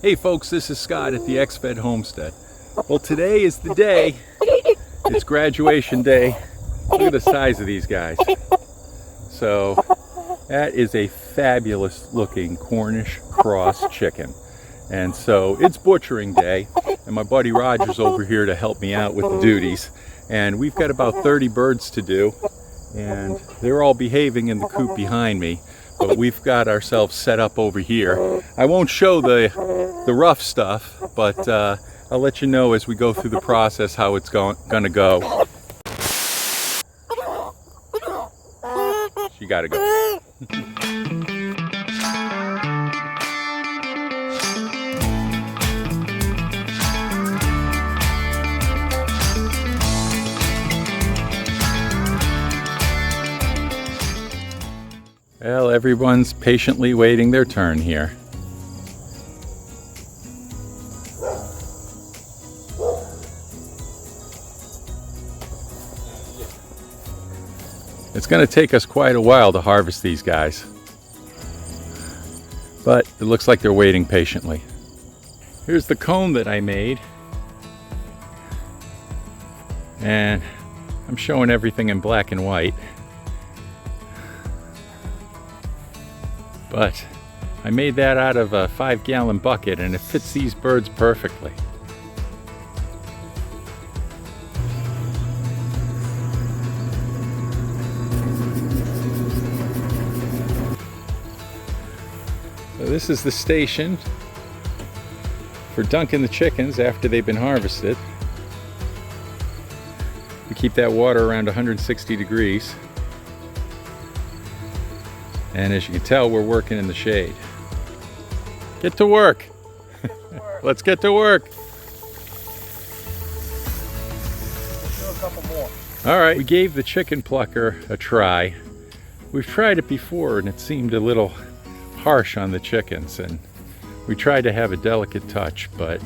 Hey folks, this is Scott at the Homestead Homestead. Well, today is the day. It's graduation day. Look at the size of these guys. So that is a fabulous looking Cornish Cross chicken. And so it's butchering day, and my buddy Roger's over here to help me out with the duties. And we've got about 30 birds to do, and they're all behaving in the coop behind me. But we've got ourselves set up over here. I won't show the rough stuff, but I'll let you know as we go through the process how it's gonna go. She gotta go. Well, everyone's patiently waiting their turn here. It's going to take us quite a while to harvest these guys, but it looks like they're waiting patiently. Here's the comb that I made, and I'm showing everything in black and white. But I made that out of a 5-gallon bucket, and it fits these birds perfectly. So this is the station for dunking the chickens after they've been harvested. We keep that water around 160 degrees. And as you can tell, we're working in the shade. Get to work. Let's get to work. Let's do a couple more. All right, we gave the chicken plucker a try. We've tried it before and it seemed a little harsh on the chickens, and we tried to have a delicate touch, but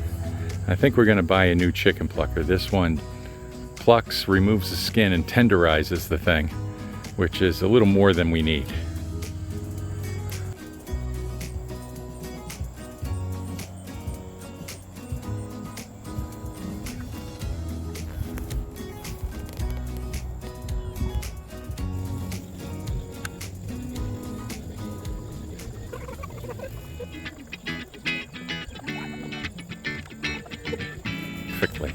I think we're gonna buy a new chicken plucker. This one plucks, removes the skin, and tenderizes the thing, which is a little more than we need. Perfectly.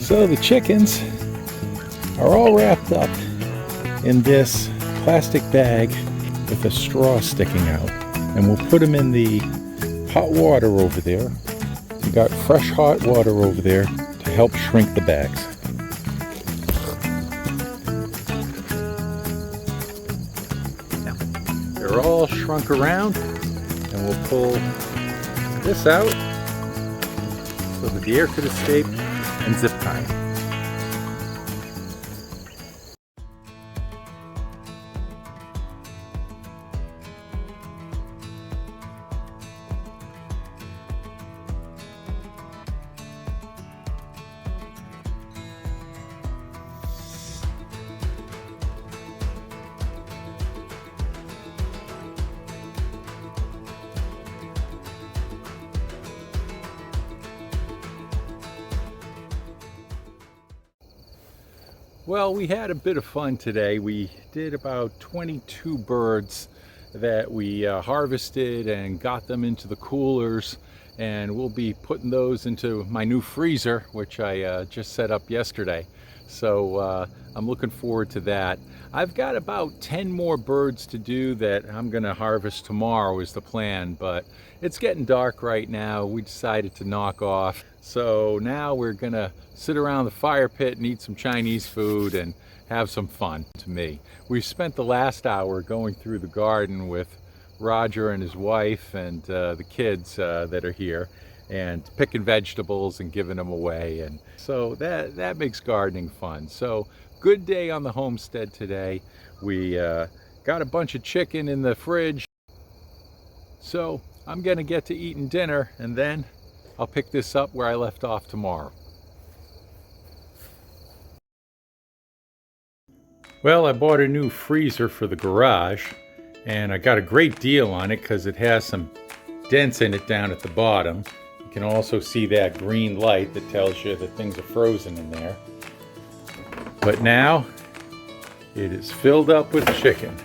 So the chickens are all wrapped up in this plastic bag with a straw sticking out, and we'll put them in the hot water over there. We got fresh hot water over there to help shrink the bags. They're all shrunk around, and we'll pull this out so that the air could escape, and zip tie. Well, we had a bit of fun today. We did about 22 birds that we harvested and got them into the coolers and we'll be putting those into my new freezer, which I just set up yesterday. So I'm looking forward to that. I've got about 10 more birds to do that I'm gonna harvest tomorrow is the plan, but it's getting dark right now. We decided to knock off. So now we're gonna sit around the fire pit and eat some Chinese food and have some fun. To me, we've spent the last hour going through the garden with Roger and his wife and the kids that are here, and picking vegetables and giving them away, and so that makes gardening fun. So good day on the homestead today. We got a bunch of chicken in the fridge, so I'm gonna get to eating dinner, and then I'll pick this up where I left off tomorrow. Well, I bought a new freezer for the garage, and I got a great deal on it because it has some dents in it down at the bottom. You can also see that green light that tells you that things are frozen in there. But now it is filled up with chicken.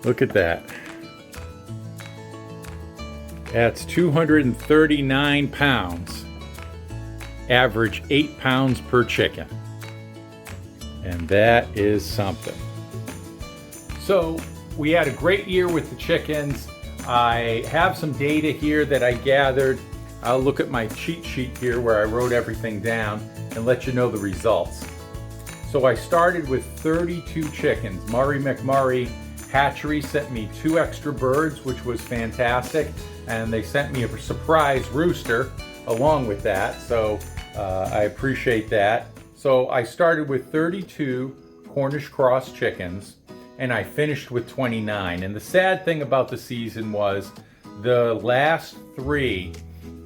Look at that. That's 239 pounds. Average 8 pounds per chicken. And that is something. So we had a great year with the chickens. I have some data here that I gathered. I'll look at my cheat sheet here where I wrote everything down and let you know the results. So I started with 32 chickens. Murray McMurray Hatchery sent me 2 extra birds, which was fantastic. And they sent me a surprise rooster along with that. So I appreciate that. So I started with 32 Cornish Cross chickens, and I finished with 29. And the sad thing about the season was the last 3,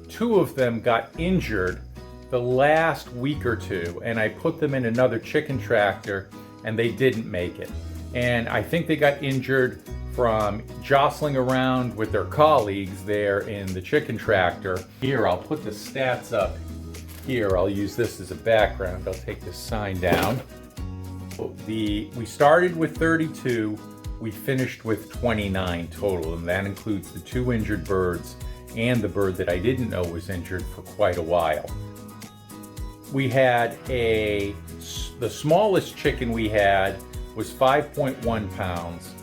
2 of them got injured the last week or 2, and I put them in another chicken tractor and they didn't make it. And I think they got injured from jostling around with their colleagues there in the chicken tractor. Here, I'll put the stats up. Here, I'll use this as a background. I'll take this sign down. We started with 32, we finished with 29 total, and that includes the 2 injured birds and the bird that I didn't know was injured for quite a while. We had the smallest chicken we had was 5.1 pounds.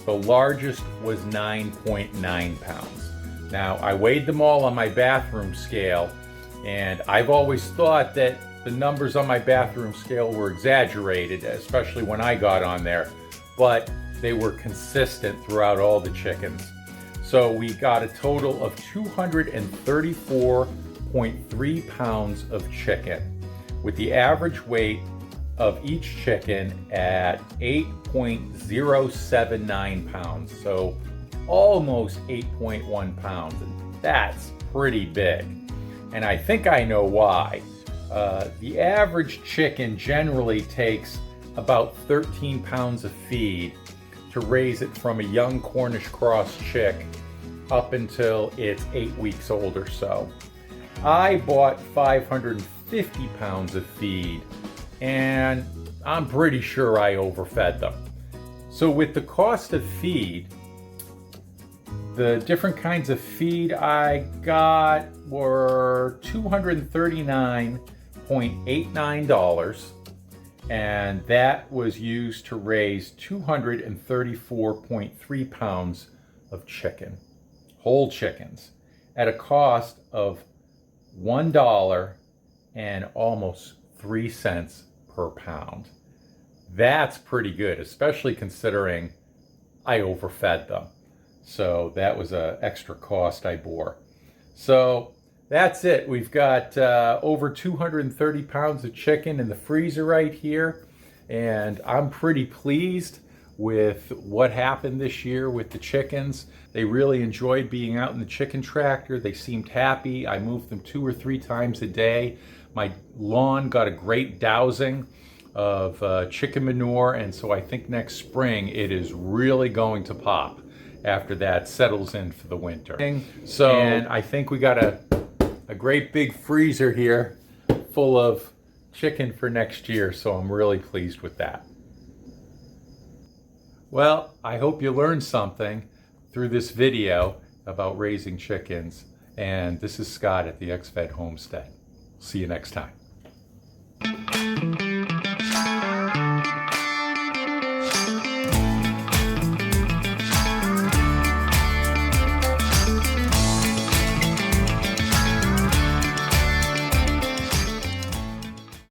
The largest was 9.9 pounds. Now, I weighed them all on my bathroom scale, and I've always thought that the numbers on my bathroom scale were exaggerated, especially when I got on there, but they were consistent throughout all the chickens. So we got a total of 234.3 pounds of chicken, with the average weight of each chicken at 8.079 pounds. So almost 8.1 pounds, and that's pretty big. And I think I know why. The average chicken generally takes about 13 pounds of feed to raise it from a young Cornish Cross chick up until it's 8 weeks old or so. I bought 550 pounds of feed, and I'm pretty sure I overfed them. So with the cost of feed, the different kinds of feed I got were $239.89, and that was used to raise 234.3 pounds of chicken, whole chickens, at a cost of $1 and almost 3 cents per pound. That's pretty good, especially considering I overfed them. So that was an extra cost I bore. So that's it. We've got over 230 pounds of chicken in the freezer right here. And I'm pretty pleased with what happened this year with the chickens. They really enjoyed being out in the chicken tractor. They seemed happy. I moved them 2 or 3 times a day. My lawn got a great dousing of chicken manure. And so I think next spring it is really going to pop after that settles in for the winter. So, and I think we got a great big freezer here full of chicken for next year, so I'm really pleased with that. Well, I hope you learned something through this video about raising chickens. And this is Scott at the XFed Homestead. See you next time.